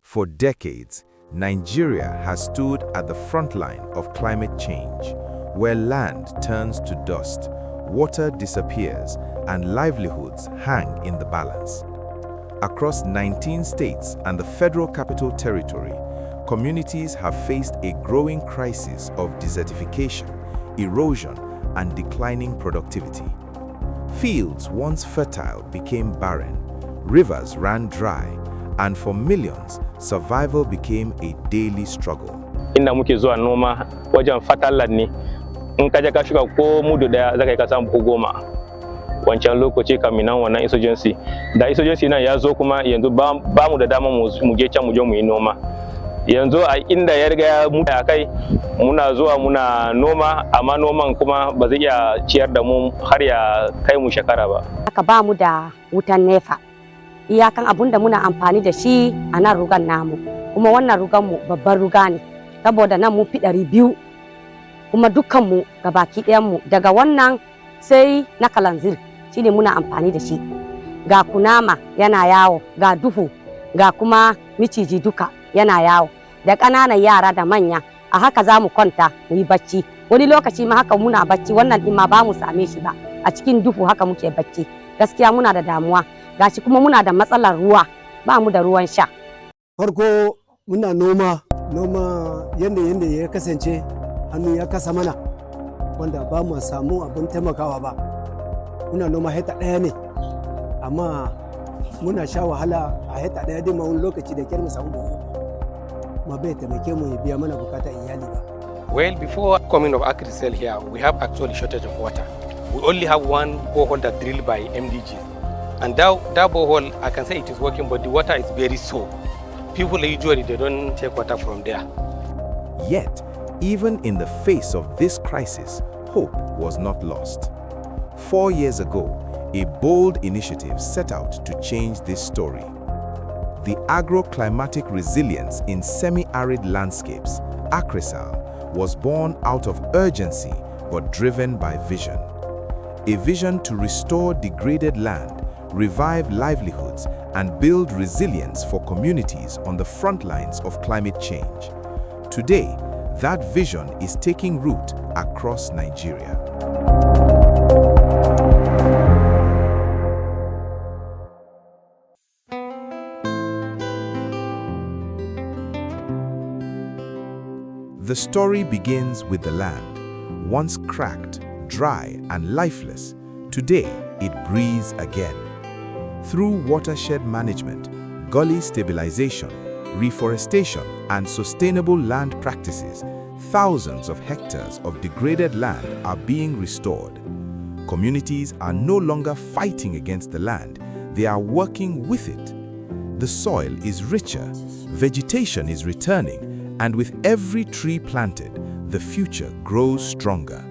For decades, Nigeria has stood at the front line of climate change, where land turns to dust, water disappears, and livelihoods hang in the balance. Across 19 states and the Federal Capital Territory, communities have faced a growing crisis of desertification, erosion, and declining productivity. Fields once fertile became barren, rivers ran dry, and for millions, survival became a daily struggle. Inda muke zuwa noma wajen fatalan ne, in ka je ka shuka ko mudu daya zaka ka samu buhu 10. Wancan lokaci kaminan wannan insurgency. Da insurgency nan ya zo kuma yanzu ba mu da dama mu je can mu je mu yi noma. Yanzu a inda ya riga mu kai muna zuwa muna noma, amma noman kuma ba zai iya ciyar da mu har ya kai mu shekara ba. Aka ba mu da wutan nefa. Iyakan abun da muna amfani da shi a nan rugan namu, kuma wannan rugan mu babban ruga ne, saboda nan mu fi 200, kuma dukkan mu gabaki ɗayan mu daga wannan sai na kalanzir shine muna amfani da shi. Ga kunama yana yawo, ga duhu, ga kuma miciji duka yana yawo, da ƙananan yara da manya. A haka za mu kwanta mu yi bacci, wani lokaci ma haka muna bacci, wannan ɗin ma ba mu same shi ba, a cikin duhu haka muke bacci. Gaskiya muna da damuwa, gashi kuma muna da matsalar ruwa, ba mu da ruwan sha. Farko muna noma yanda ya kasance hannu ya kasa mana, wanda ba mu samu abin taimakawa ba. Muna noma hekta ɗaya ne, amma muna sha wahala a hekta ɗaya din ma wani lokaci da kyar mu samu buhu. Ma bai taimake mu ya biya mana bukatar iyali ba. Well, before coming of ACReSAL here, we have actually shortage of water. We only have one borehole that drilled by MDG. And that borehole, I can say it is working, but the water is very sour. People usually, they don't take water from there. Yet, even in the face of this crisis, hope was not lost. 4 years ago, a bold initiative set out to change this story. The Agro-Climatic Resilience in Semi-Arid Landscapes, ACReSAL, was born out of urgency but driven by vision. A vision to restore degraded land, revive livelihoods, and build resilience for communities on the front lines of climate change. Today, that vision is taking root across Nigeria. The story begins with the land. Once cracked, dry, and lifeless, today it breathes again. Through watershed management, gully stabilization, reforestation, and sustainable land practices, thousands of hectares of degraded land are being restored. Communities are no longer fighting against the land, they are working with it. The soil is richer, vegetation is returning, and with every tree planted, the future grows stronger.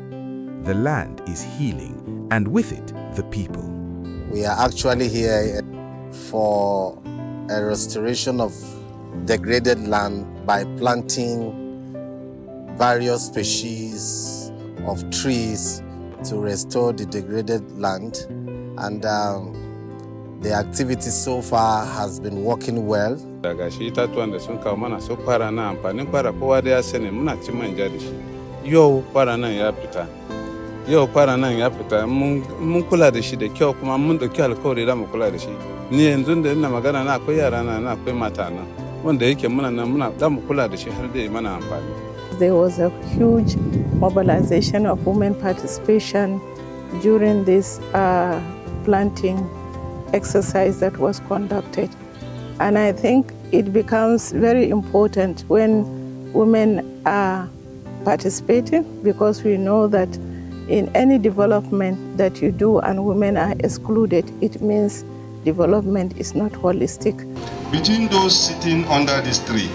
The land is healing, and with it, the people. We are actually here for a restoration of degraded land by planting various species of trees to restore the degraded land. And the activity so far has been working well. Daga shi itatuwan da sun kawo mana su kwara na amfanin kwara kowa da ya sani muna cin manja da shi. Yau kwara nan ya fita. Mun kula da shi da kyau kuma mun dauki alkawari da mu kula da shi. Ni yanzu da ina magana na akwai yara na akwai mata na wanda yake muna da mu kula da shi har da mana amfani. There was a huge mobilization of women participation during this planting exercise that was conducted. And I think it becomes very important when women are participating, because we know that in any development that you do and women are excluded, it means development is not holistic. Between those sitting under this tree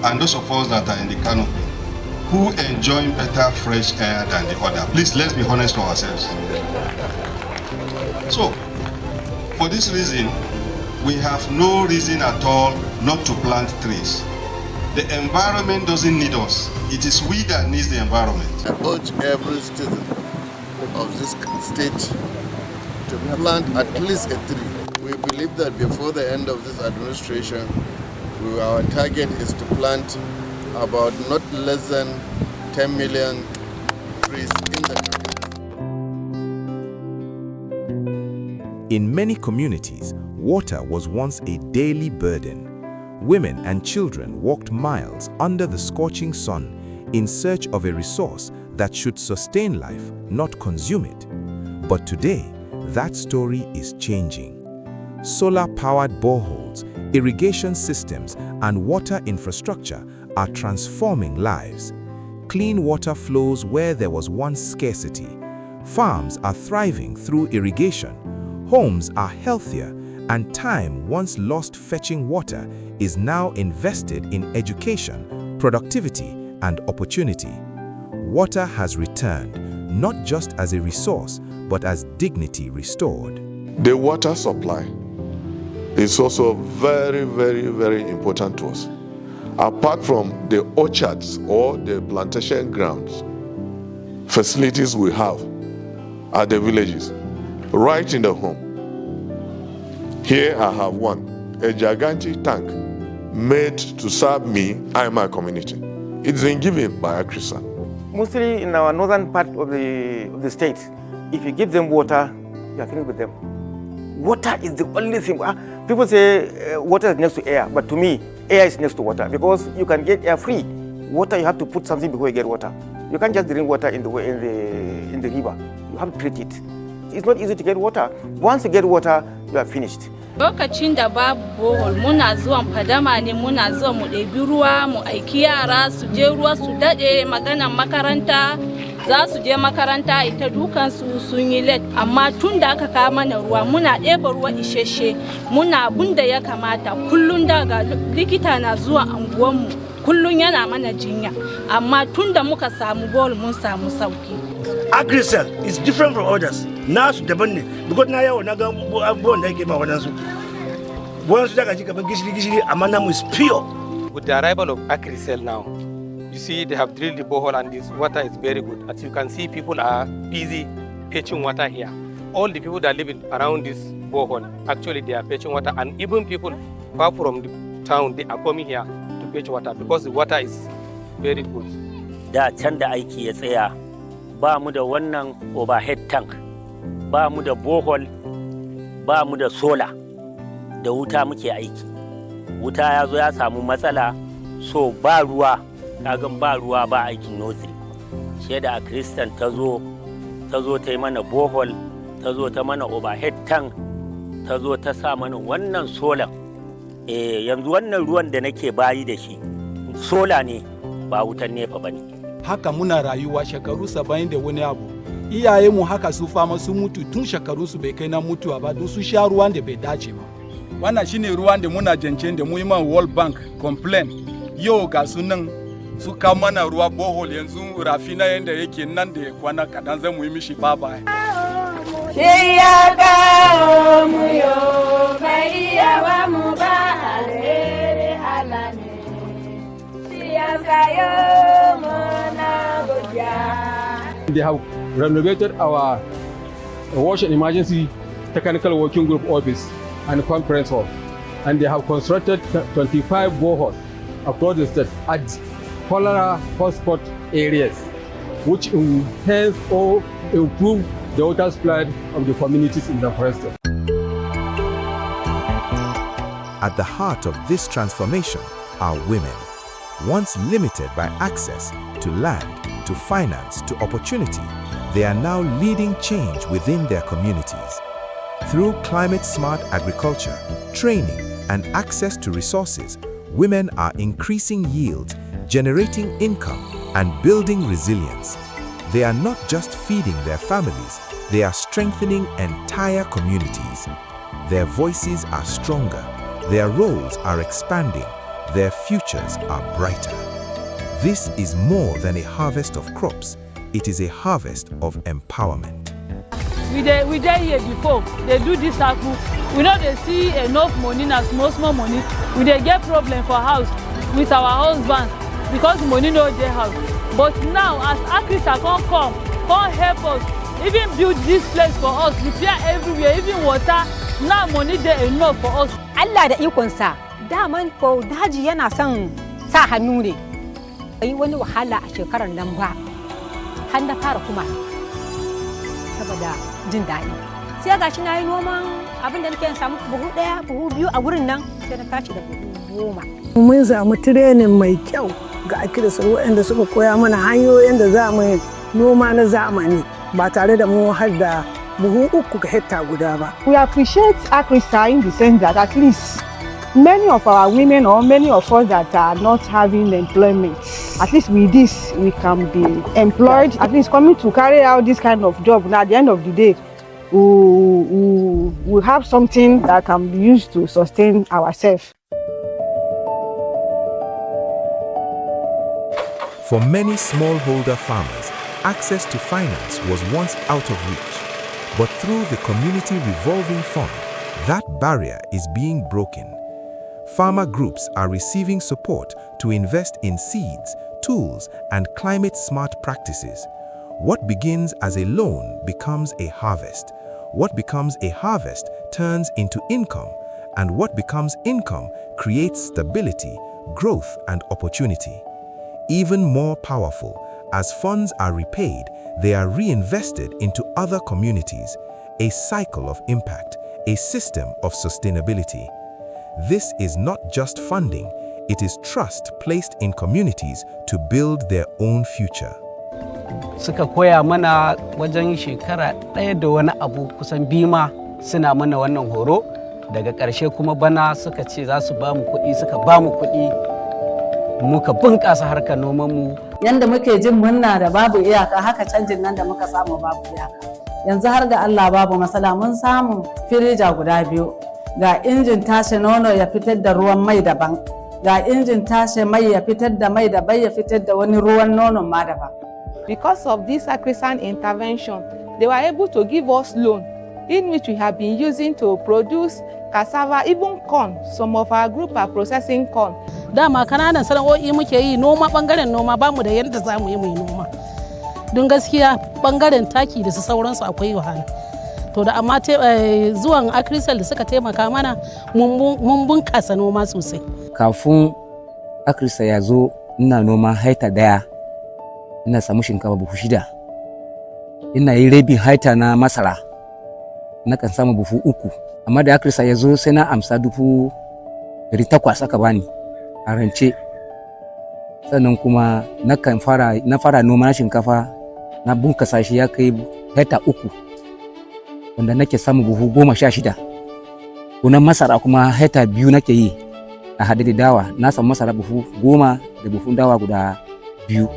and those of us that are in the canopy, who enjoy better fresh air than the other? Please, let's be honest to ourselves. So, for this reason, we have no reason at all not to plant trees. The environment doesn't need us. It is we that needs the environment. I urge every citizen of this state to plant at least a tree. We believe that before the end of this administration, we Our target is to plant about not less than 10 million trees in the country. In many communities, water was once a daily burden. Women and children walked miles under the scorching sun in search of a resource that should sustain life, not consume it. But today, that story is changing. Solar-powered boreholes, irrigation systems, and water infrastructure are transforming lives. Clean water flows where there was once scarcity. Farms are thriving through irrigation. Homes are healthier, and time once lost fetching water is now invested in education, productivity, and opportunity. Water has returned, not just as a resource, but as dignity restored. The water supply is also very, very, very important to us. Apart from the orchards or the plantation grounds, facilities we have at the villages, right in the home. Here I have one, a gigantic tank made to serve me and my community. It's been given by ACReSAL. Mostly in our northern part of the state, if you give them water, you are finished with them. Water is the only thing. People say water is next to air, but to me, air is next to water because you can get air free. Water, you have to put something before you get water. You can't just drink water in the river. You have to treat it. It's not easy to get water. Once you get water, you are finished. Lokacin da babu bohol muna zuwan fadama ne muna zuwa mu ɗebi ruwa mu aiki yara su je ruwa su daɗe maganan makaranta za su je makaranta ita dukan su sun yi late amma tun da aka kawo mana ruwa muna ɗeba ruwa isheshe muna abun da ya kamata kullun daga likita na zuwa anguwanmu kullun yana mana jinya amma tun da muka samu bohol mun samu sauki. ACReSAL is different from others. Nasu daban ne because na yawo na ga abubuwan da yake ba wadansu. Wadansu daga ji kaman gishiri amma namu is pure. With the arrival of ACReSAL now, you see they have drilled the borehole and this water is very good. As you can see, people are busy fetching water here. All the people that live around this borehole, actually they are fetching water, and even people far from the town, they are coming here to fetch water because the water is very good. Da can da aiki ya tsaya ba mu da wannan overhead tank, ba mu da borehole, ba mu da solar, da wuta muke aiki. Wuta ya zo ya samu matsala, so ba ruwa, kagan ba ruwa ba aikin nursery. Shi da ACReSAL ta zo ta yi mana borehole, ta zo ta mana overhead tank, ta zo ta sa mana wannan solar. Yanzu wannan ruwan da nake bayi da shi, solar ne ba wutan nefa ba ne. Haka muna rayuwa shekaru 70 da wani abu. Iyayenmu haka su fama su mutu tun shekaru su bai kai na mutuwa ba don su sha ruwan da bai dace ba. Wannan shine ruwan da muna jancen da mu yi man World Bank complain. Yau ga su nan su kawo mana ruwa bohol yanzu rafi na yanda yake nan da kwana kadan zan mu yi mishi baba. Ya kawo mu yo bai yawa mu ba alheri Allah ne. They have renovated our wash and emergency technical working group office and conference hall, and they have constructed 25 boreholes across the state at cholera hotspot areas, which enhance or improve the water supply of the communities in the forest. At the heart of this transformation are women. Once limited by access to land, to finance, to opportunity, they are now leading change within their communities. Through climate-smart agriculture, training, and access to resources, women are increasing yield, generating income, and building resilience. They are not just feeding their families, they are strengthening entire communities. Their voices are stronger, their roles are expanding, their futures are brighter. This is more than a harvest of crops, it is a harvest of empowerment. We dey here before, they do this cycle. We know they see enough money, na small money. We dey get problem for house with our husbands because money no dey house. But now as ACReSAL come help us, even build this place for us, repair everywhere, even water, now money dey enough for us. Allah da ikonsa daman ko daji yana son sa hannu ne. Bai wani wahala a shekarar nan ba. Har na fara kuma saboda jin daɗi. Sai ga shi na yi noman abin da nake samu buhu ɗaya, buhu biyu a wurin nan sai na tashi da buhu 10. Mun samu training mai kyau ga ACReSAL waɗanda suka koya mana hanyoyin da za mu noma na zamani ba tare da mu har da buhu 3 ga hekta guda ba. We appreciate ACReSAL in the sense that at least many of our women or many of us that are not having employment, at least with this we can be employed, at least coming to carry out this kind of job. Now at the end of the day, we have something that can be used to sustain ourselves. For many smallholder farmers, access to finance was once out of reach. But through the Community Revolving Fund, that barrier is being broken. Farmer groups are receiving support to invest in seeds, tools, and climate-smart practices. What begins as a loan becomes a harvest. What becomes a harvest turns into income, and what becomes income creates stability, growth, and opportunity. Even more powerful, as funds are repaid, they are reinvested into other communities, a cycle of impact, a system of sustainability. This is not just funding, it is trust placed in communities to build their own future. Suka koya mana wajen shekara ɗaya da wani abu kusan bima suna mana wannan horo, daga ƙarshe kuma bana suka ce za su ba mu kuɗi, suka ba mu kuɗi, muka bunƙasa harkar nomanmu. Yanda muke jin murna da babu iyaka, haka canjin nan da muka samu babu iyaka. Yanzu har ga Allah babu matsala, mun samu firija guda 2. Ga injin tace nono ya fitar da ruwan mai daban. Ga injin tace mai ya fitar da mai daban, ya fitar da wani ruwan nonon ma daban. Because of this ACReSAL intervention, they were able to give us loan, in which we have been using to produce cassava, even corn. Some of our group are processing corn. Dama kananan sana'o'i muke yi, noma bangaren noma bamu da yadda za mu yi mu noma. Don gaskiya bangaren taki da su sauransu akwai wahala. To da amma zuwan ACReSAL da suka taimaka mana mun bunkasa noma sosai. Kafin ACReSAL ya zo ina noma haita daya, ina samu shinkafa buhu 6. Ina yi rabin haita na masara, nakan samu buhu 3. Amma da ACReSAL ya zo sai na amsa 800 aka bani a rance. Sannan kuma na fara noma na shinkafa, na bunkasa shi ya kai haita 3, wanda nake samu buhu 16. Kunan masara kuma haita 2 nake yi a hade da dawa, na samu masara buhu 10 da buhun dawa guda 2.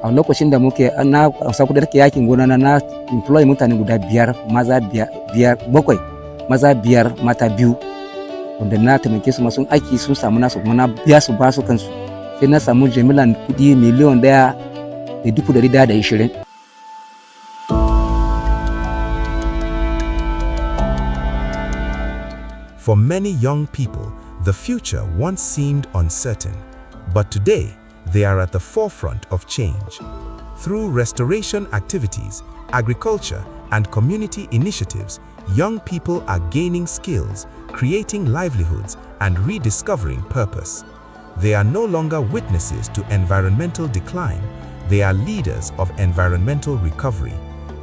A lokacin da muke na amsa kudin yakin gona na employ mutane guda 5, maza 7, maza 5, mata 2, wanda na taimake su masu aiki sun samu nasu kuma na biya su ba su kansu, sai na samu jimilan kudi miliyan 1,120. For many young people, the future once seemed uncertain, but today they are at the forefront of change. Through restoration activities, agriculture, and community initiatives, young people are gaining skills, creating livelihoods, and rediscovering purpose. They are no longer witnesses to environmental decline, they are leaders of environmental recovery,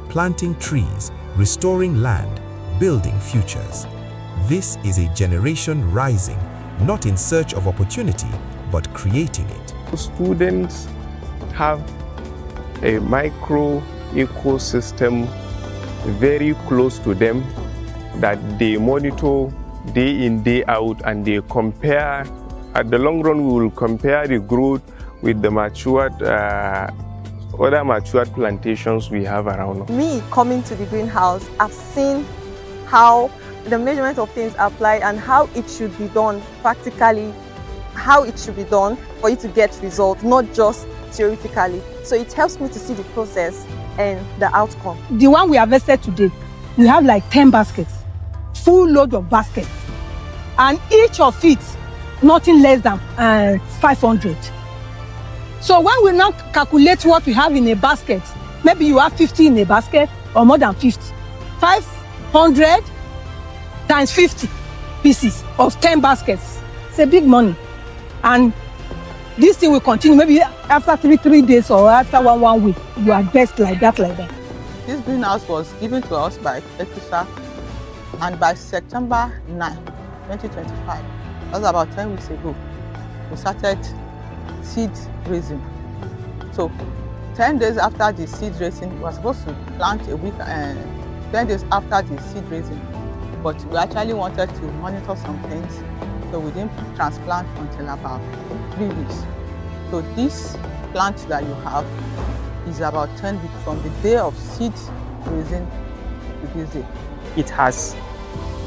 planting trees, restoring land, building futures. This is a generation rising, not in search of opportunity, but creating it. Students have a micro ecosystem very close to them that they monitor day in, day out, and they compare. At the long run, we will compare the growth with the other matured plantations we have around. Me coming to the greenhouse, I've seen how the measurement of things are applied and how it should be done practically, how it should be done for you to get results, not just theoretically. So it helps me to see the process and the outcome. The one we harvested today, we have like 10 baskets, full load of baskets, and each of it nothing less than 500. So when we now calculate what we have in a basket, maybe you have 50 in a basket or more than 50. 500 times 50 pieces of 10 baskets. It's a big money. And this thing will continue. Maybe after three days or after one week, you are best like that. This greenhouse was given to us by ACReSAL, and by September 9, 2025, that was about 10 weeks ago, we started seed raising. So 10 days after the seed raising, we were supposed to plant a week, 10 days after the seed raising, but we actually wanted to monitor some things, so we didn't transplant until about 3 weeks. So this plant that you have is about 10 weeks from the day of seed raising to this day. It has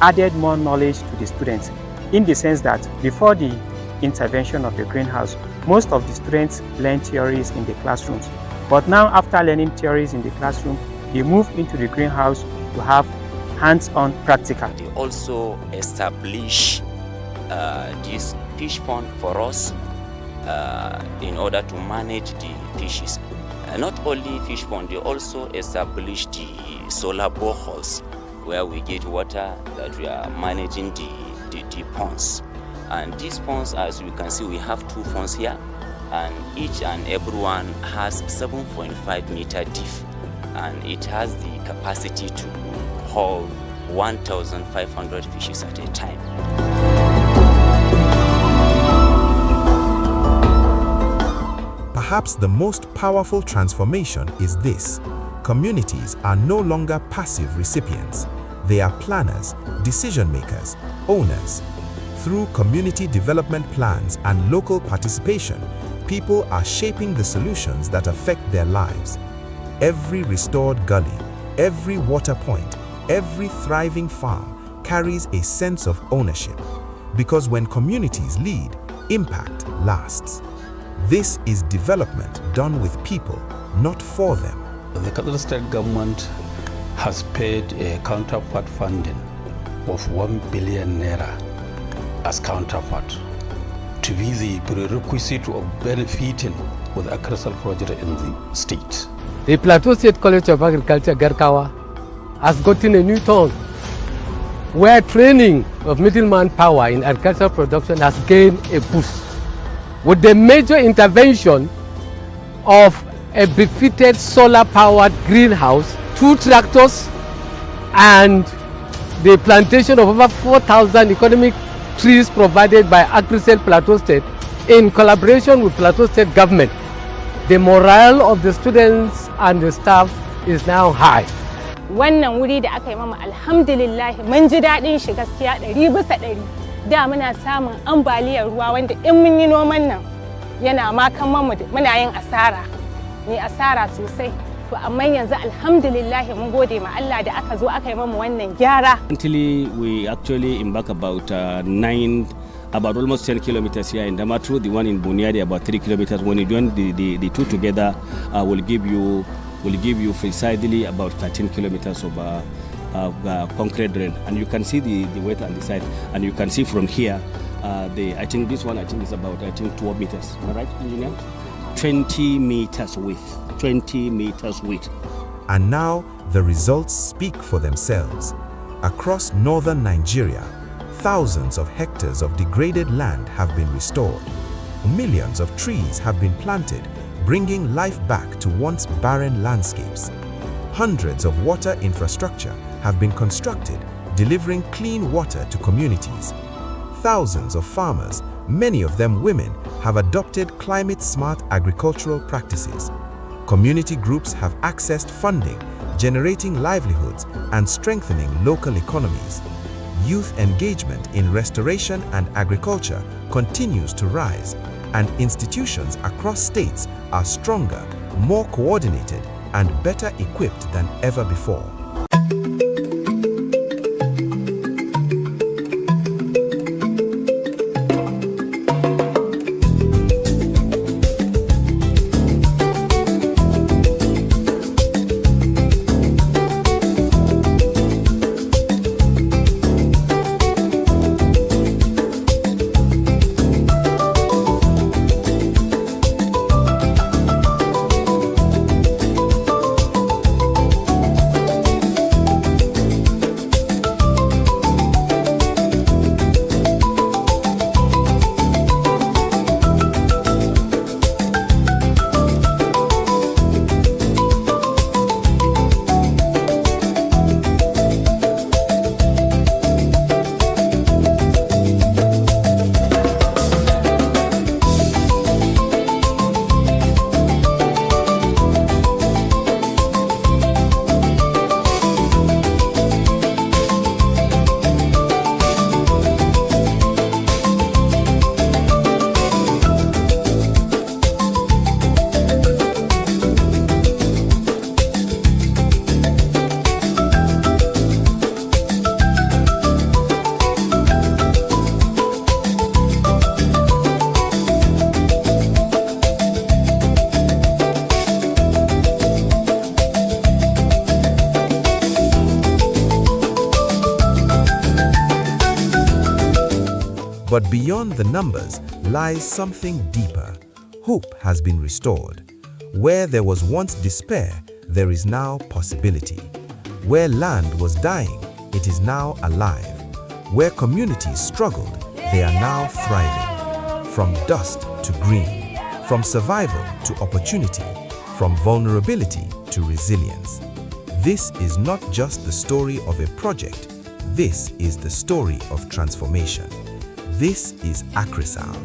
added more knowledge to the students, in the sense that before the intervention of the greenhouse, most of the students learn theories in the classrooms. But now, after learning theories in the classroom, they move into the greenhouse to have hands-on practical. They also establish this fish pond for us in order to manage the fishes. Not only fish pond, they also establish the solar boreholes where we get water that we are managing the ponds. And these ponds, as you can see, we have 2 ponds here, and each and every one has 7.5 meter deep, and it has the capacity to hold 1,500 fishes at a time. Perhaps the most powerful transformation is this: communities are no longer passive recipients. They are planners, decision makers, owners. Through community development plans and local participation, people are shaping the solutions that affect their lives. Every restored gully, every water point, every thriving farm carries a sense of ownership. Because when communities lead, impact lasts. This is development done with people, not for them. The Kaduna State government has paid a counterpart funding of 1 billion naira as counterpart to be the prerequisite of benefiting with the ACReSAL project in the state. The Plateau State College of Agriculture, Garkawa, has gotten a new tone, where training of middleman power in agricultural production has gained a boost, with the major intervention of a befitted solar-powered greenhouse, 2 tractors, and the plantation of over 4,000 economic trees provided by ACReSAL Plateau State in collaboration with Plateau State government. The morale of the students and the staff is now high. Wannan wuri da aka yi mama alhamdulillah mun ji daɗin shi gaskiya 100%. Da muna samun ambaliyar ruwa wanda in mun yi noman nan yana ma kan muna yin asara. Ni asara sosai. To amma yanzu alhamdulillah mun gode ma Allah da aka zo aka yi mama wannan gyara. Until we actually embark about almost 10 kilometers here in Damaturu, the one in Bunyadi about 3 kilometers. When you join the two together, will give you precisely about 13 kilometers of concrete drain, and you can see the weight on the side, and you can see from here I think this one is about 12 meters. Am I right, engineer? 20 meters width. 20 meters width. And now the results speak for themselves. Across northern Nigeria, thousands of hectares of degraded land have been restored. Millions of trees have been planted, bringing life back to once barren landscapes. Hundreds of water infrastructure have been constructed, delivering clean water to communities. Thousands of farmers, many of them women, have adopted climate-smart agricultural practices. Community groups have accessed funding, generating livelihoods and strengthening local economies. Youth engagement in restoration and agriculture continues to rise, and institutions across states are stronger, more coordinated, and better equipped than ever before. But beyond the numbers lies something deeper. Hope has been restored. Where there was once despair, there is now possibility. Where land was dying, it is now alive. Where communities struggled, they are now thriving. From dust to green, from survival to opportunity, from vulnerability to resilience. This is not just the story of a project, this is the story of transformation. This is ACReSAL.